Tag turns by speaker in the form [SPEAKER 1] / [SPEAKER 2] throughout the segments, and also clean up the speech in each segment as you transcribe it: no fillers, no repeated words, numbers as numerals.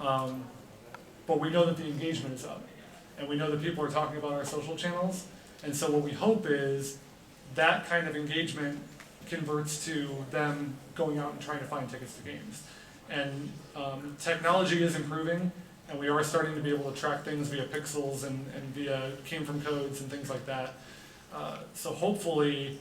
[SPEAKER 1] But we know that the engagement is up, and we know that people are talking about our social channels, and so what we hope is that kind of engagement converts to them going out and trying to find tickets to games. And technology is improving, and we are starting to be able to track things via pixels and via came from codes and things like that. So hopefully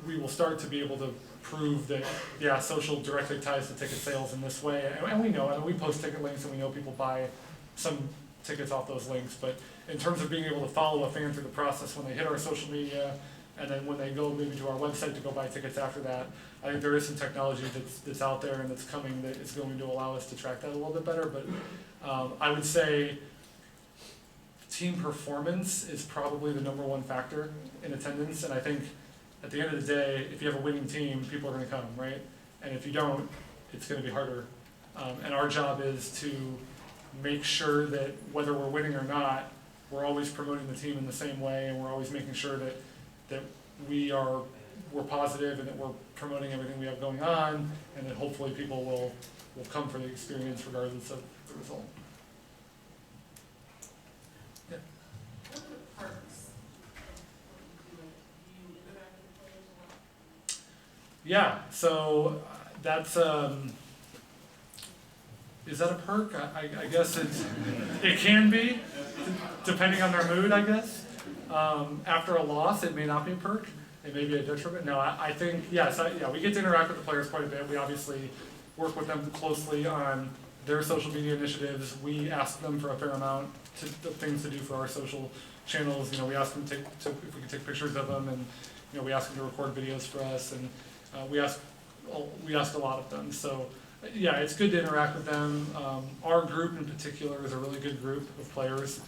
[SPEAKER 1] we will start to be able to prove that, yeah, social directly ties to ticket sales in this way. And we know, I mean, we post ticket links and we know people buy some tickets off those links. But in terms of being able to follow a fan through the process when they hit our social media, and then when they go maybe to our website to go buy tickets after that, I think there is some technology that's out there and that's coming that is going to allow us to track that a little bit better. But I would say team performance is probably the #1 factor in attendance, and I think at the end of the day, if you have a winning team, people are going to come, right? And if you don't, it's going to be harder. And our job is to make sure that whether we're winning or not, we're always promoting the team in the same way, and we're always making sure that we're positive and that we're promoting everything we have going on, and that hopefully people will come for the experience regardless of the result. Yeah.
[SPEAKER 2] What are the perks of doing it? Do you interact with the players a lot?
[SPEAKER 1] Yeah, so that's is that a perk? I guess it can be, depending on their mood, I guess. After a loss, it may not be a perk. It may be a detriment. No, I think, yes, yeah, we get to interact with the players quite a bit. We obviously work with them closely on their social media initiatives. We ask them for a fair amount of things to do for our social channels. You know, we ask them if we can take pictures of them, and you know, we ask them to record videos for us, and we ask a lot of them. So yeah, it's good to interact with them. Our group in particular is a really good group of players.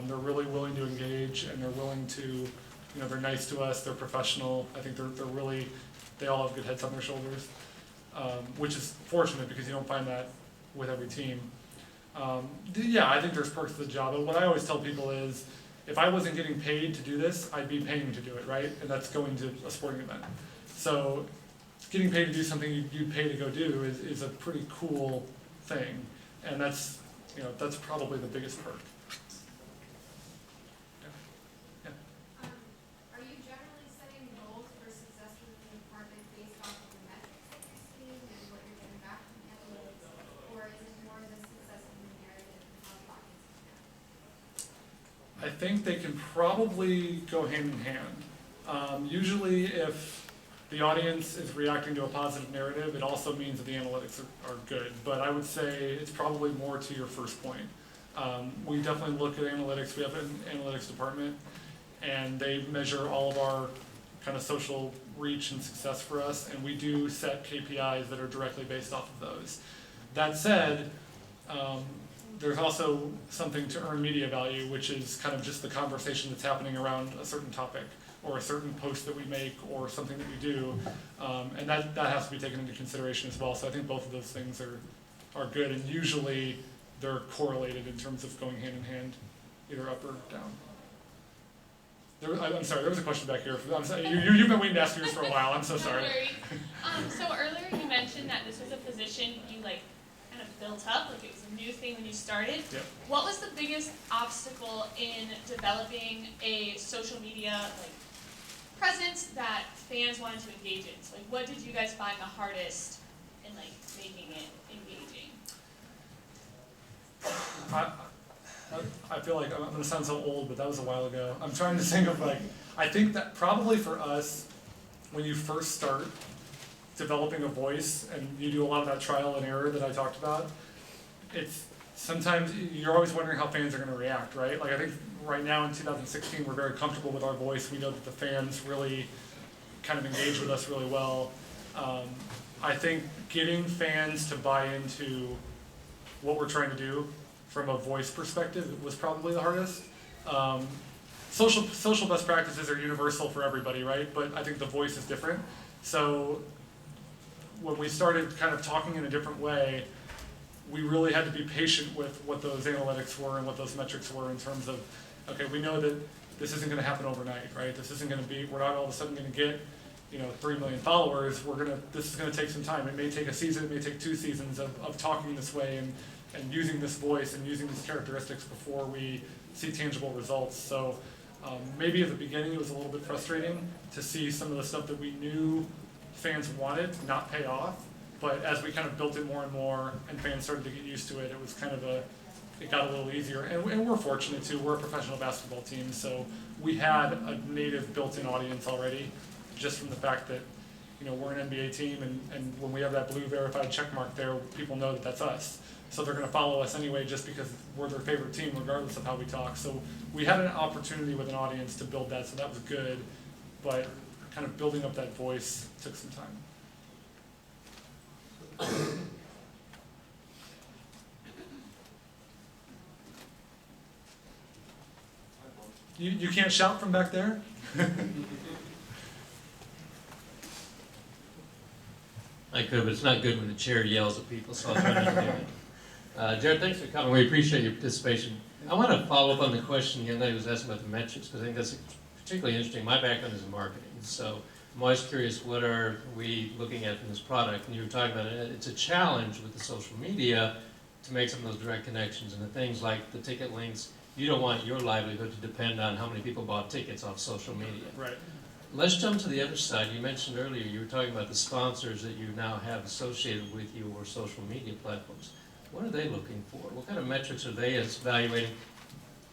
[SPEAKER 1] They're really willing to engage, and they're willing to, you know, they're nice to us, they're professional. I think they're really, they all have good heads on their shoulders, which is fortunate because you don't find that with every team. Yeah, I think there's perks to the job, but what I always tell people is, if I wasn't getting paid to do this, I'd be paying to do it, right? And that's going to a sporting event. So getting paid to do something you pay to go do is a pretty cool thing, and that's, you know, that's probably the biggest perk.
[SPEAKER 3] Are you generally setting goals for success within the department based off of the metrics that you're seeing and what you're getting back from the analytics, or is it more the success of the narrative and how the audience is reacting?
[SPEAKER 1] I think they can probably go hand in hand. Usually if the audience is reacting to a positive narrative, it also means that the analytics are good. But I would say it's probably more to your first point. We definitely look at analytics. We have an analytics department, and they measure all of our kind of social reach and success for us, and we do set KPIs that are directly based off of those. That said, there's also something to earn media value, which is kind of just the conversation that's happening around a certain topic, or a certain post that we make, or something that we do, and that has to be taken into consideration as well. So I think both of those things are good, and usually they're correlated in terms of going hand in hand, either up or down. I'm sorry, there was a question back here. I'm sorry, you've been waiting to ask yours for a while. I'm so sorry.
[SPEAKER 4] No worries. So earlier you mentioned that this was a position you kind of built up, like it was a new thing when you started.
[SPEAKER 1] Yep.
[SPEAKER 4] What was the biggest obstacle in developing a social media presence that fans wanted to engage in? So what did you guys find the hardest in making it engaging?
[SPEAKER 1] I feel like I'm going to sound so old, but that was a while ago. I'm trying to think of I think that probably for us, when you first start developing a voice and you do a lot of that trial and error that I talked about, it's sometimes you're always wondering how fans are going to react, right? I think right now in 2016, we're very comfortable with our voice. We know that the fans really kind of engage with us really well. I think getting fans to buy into what we're trying to do from a voice perspective was probably the hardest. Social best practices are universal for everybody, right? But I think the voice is different. So when we started kind of talking in a different way, we really had to be patient with what those analytics were and what those metrics were in terms of, okay, we know that this isn't going to happen overnight, right? This isn't going to be, we're not all of a sudden going to get, 3 million followers, this is gonna take some time. It may take a season, it may take 2 seasons of talking this way and using this voice and using these characteristics before we see tangible results. So maybe at the beginning it was a little bit frustrating to see some of the stuff that we knew fans wanted not pay off, but as we kind of built it more and more and fans started to get used to it, it was kind of it got a little easier. And we're fortunate too, we're a professional basketball team, so we had a native built-in audience already, just from the fact that we're an NBA team, and when we have that blue verified check mark there, people know that that's us. So they're going to follow us anyway just because we're their favorite team regardless of how we talk. So we had an opportunity with an audience to build that, so that was good, but kind of building up that voice took some time. You can't shout from back there?
[SPEAKER 5] I could, but it's not good when the chair yells at people, so I'll try not to do it. Jaryd, thanks for coming. We appreciate your participation. I want to follow up on the question the young lady was asking about the metrics, because I think that's particularly interesting. My background is in marketing, so I'm always curious, what are we looking at from this product? And you were talking about it. It's a challenge with the social media to make some of those direct connections, and the things like the ticket links. You don't want your livelihood to depend on how many people bought tickets off social media.
[SPEAKER 1] Right.
[SPEAKER 5] Let's jump to the other side. You mentioned earlier, you were talking about the sponsors that you now have associated with you or social media platforms. What are they looking for? What kind of metrics are they evaluating?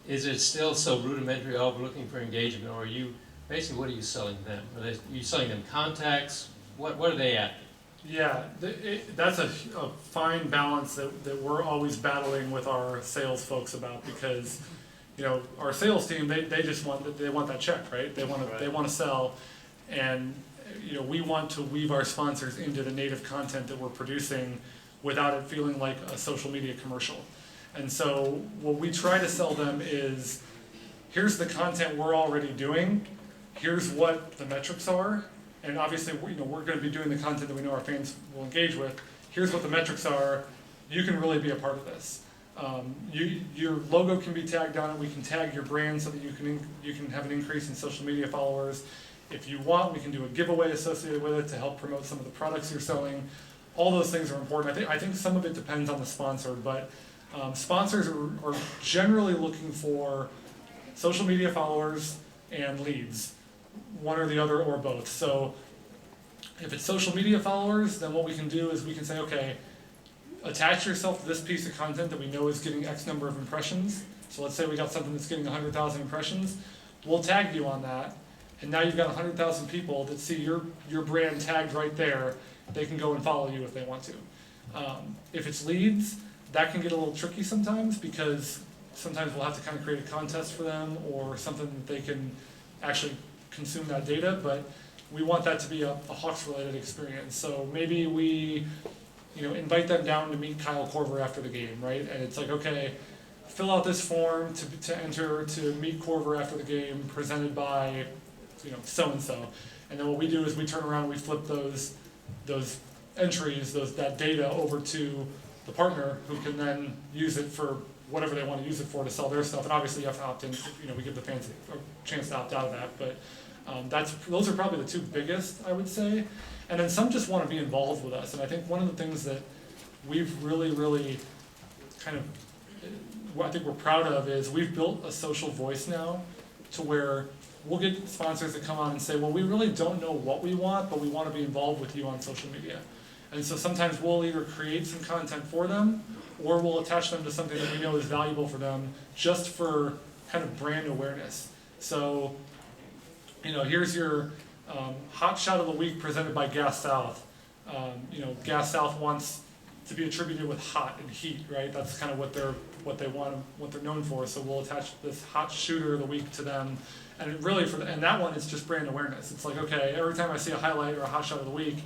[SPEAKER 5] Is it still so rudimentary, we're looking for engagement, or are you, basically, what are you selling them? Are you selling them contacts? What are they after?
[SPEAKER 1] Yeah, that's a fine balance that we're always battling with our sales folks about, because our sales team, they just want that check, right? They want to sell, and we want to weave our sponsors into the native content that we're producing without it feeling like a social media commercial. And so what we try to sell them is, here's the content we're already doing, here's what the metrics are, and obviously we're going to be doing the content that we know our fans will engage with. Here's what the metrics are. You can really be a part of this. Your logo can be tagged on it. We can tag your brand so that you can have an increase in social media followers. If you want, we can do a giveaway associated with it to help promote some of the products you're selling. All those things are important. I think some of it depends on the sponsor, but sponsors are generally looking for social media followers and leads, one or the other or both. So if it's social media followers, then what we can do is we can say, okay, attach yourself to this piece of content that we know is getting X number of impressions. So let's say we got something that's getting 100,000 impressions. We'll tag you on that, and now you've got 100,000 people that see your brand tagged right there. They can go and follow you if they want to. If it's leads, that can get a little tricky sometimes, because sometimes we'll have to kind of create a contest for them or something that they can actually consume that data, but we want that to be a Hawks-related experience. So maybe we invite them down to meet Kyle Korver after the game, right? And it's like, okay, fill out this form to enter to meet Korver after the game, presented by so-and-so. And then what we do is we turn around and we flip those entries, that data over to the partner, who can then use it for whatever they want to use it for to sell their stuff. And obviously you have to opt in, we give the fans a chance to opt out of that, but those are probably the two biggest, I would say. And then some just want to be involved with us. And I think one of the things that we've really kind of, what I think we're proud of, is we've built a social voice now to where we'll get sponsors that come on and say, well, we really don't know what we want, but we want to be involved with you on social media. And so sometimes we'll either create some content for them, or we'll attach them to something that we know is valuable for them, just for kind of brand awareness. So, here's your hot shot of the week presented by Gas South. Gas South wants to be attributed with hot and heat, right? That's kind of what they want, what they're known for. So we'll attach this hot shooter of the week to them, and really and that one, it's just brand awareness. It's like, okay, every time I see a highlight or a hot shot of the week,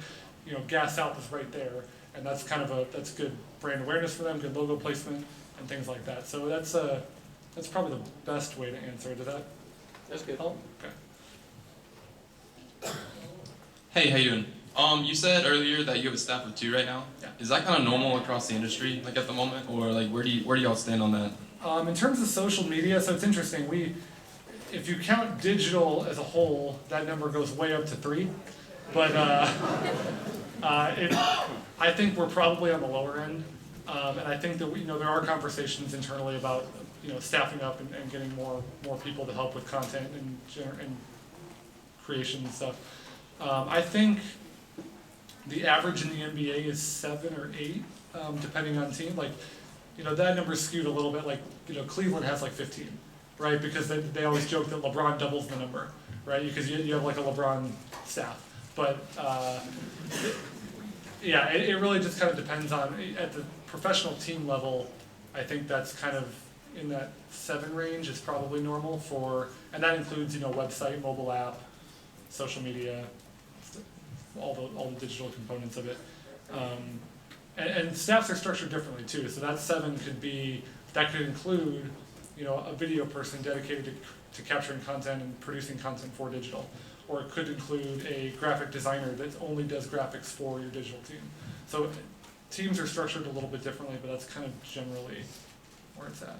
[SPEAKER 1] Gas South is right there, and that's kind of that's good brand awareness for them, good logo placement, and things like that. So that's probably the best way to answer. Does that?
[SPEAKER 5] That's good.
[SPEAKER 1] Help? Okay.
[SPEAKER 6] Hey, how you doing? You said earlier that you have a staff of 2 right now.
[SPEAKER 1] Yeah.
[SPEAKER 6] Is that kind of normal across the industry, like at the moment, or like where do y'all stand on that?
[SPEAKER 1] In terms of social media, so it's interesting. If you count digital as a whole, that number goes way up to 3. But I think we're probably on the lower end, and I think that there are conversations internally about staffing up and getting more people to help with content and creation and stuff. I think the average in the NBA is 7 or 8, depending on team. Like, that number's skewed a little bit. Like, Cleveland has like 15, right? Because they always joke that LeBron doubles the number, right? Because you have like a LeBron staff. But yeah, it really just kind of depends on, at the professional team level, I think that's kind of in that 7 range is probably normal for, and that includes, website, mobile app, social media, all the digital components of it. And staffs are structured differently too, so that 7 could include, a video person dedicated to capturing content and producing content for digital. Or it could include a graphic designer that only does graphics for your digital team. So teams are structured a little bit differently, but that's kind of generally where it's at.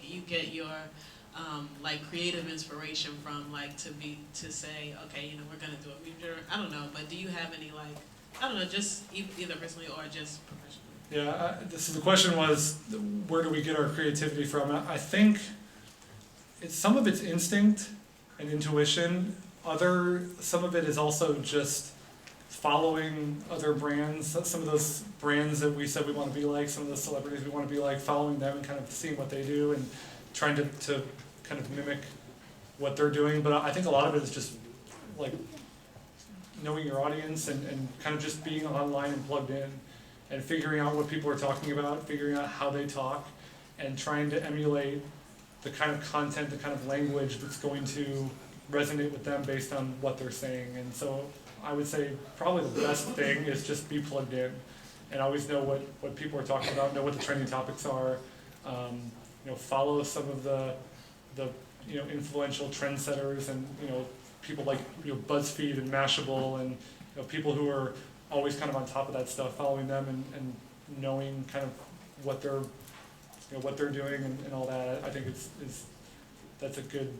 [SPEAKER 7] You get your like creative inspiration from, like, to say, okay, we're gonna do it. I don't know, but do you have any, like, I don't know, just either personally or just professionally?
[SPEAKER 1] Yeah, so the question was, where do we get our creativity from? I think some of it's instinct and intuition. Some of it is also just following other brands. Some of those brands that we said we want to be like, some of those celebrities we want to be like, following them and kind of seeing what they do and trying to kind of mimic what they're doing. But I think a lot of it is just like knowing your audience and kind of just being online and plugged in and figuring out what people are talking about, figuring out how they talk, and trying to emulate the kind of content, the kind of language that's going to resonate with them based on what they're saying. And so I would say probably the best thing is just be plugged in and always know what people are talking about, know what the trending topics are, follow some of the influential trendsetters and people like BuzzFeed and Mashable and people who are always kind of on top of that stuff, following them and knowing kind of what they're doing and all that. I think that's a good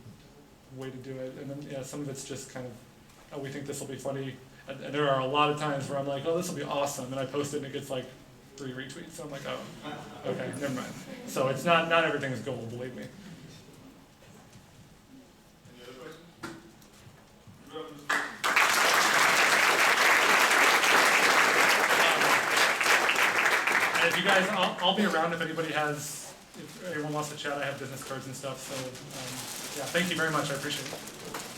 [SPEAKER 1] way to do it. And then some of it's just kind of, oh, we think this will be funny. And there are a lot of times where I'm like, oh, this will be awesome, and I post it and it gets like 3 retweets. So I'm like, oh, okay, never mind. So it's not everything's gold, believe me. And if you guys, I'll be around if anyone wants to chat. I have business cards and stuff. So yeah, thank you very much. I appreciate it.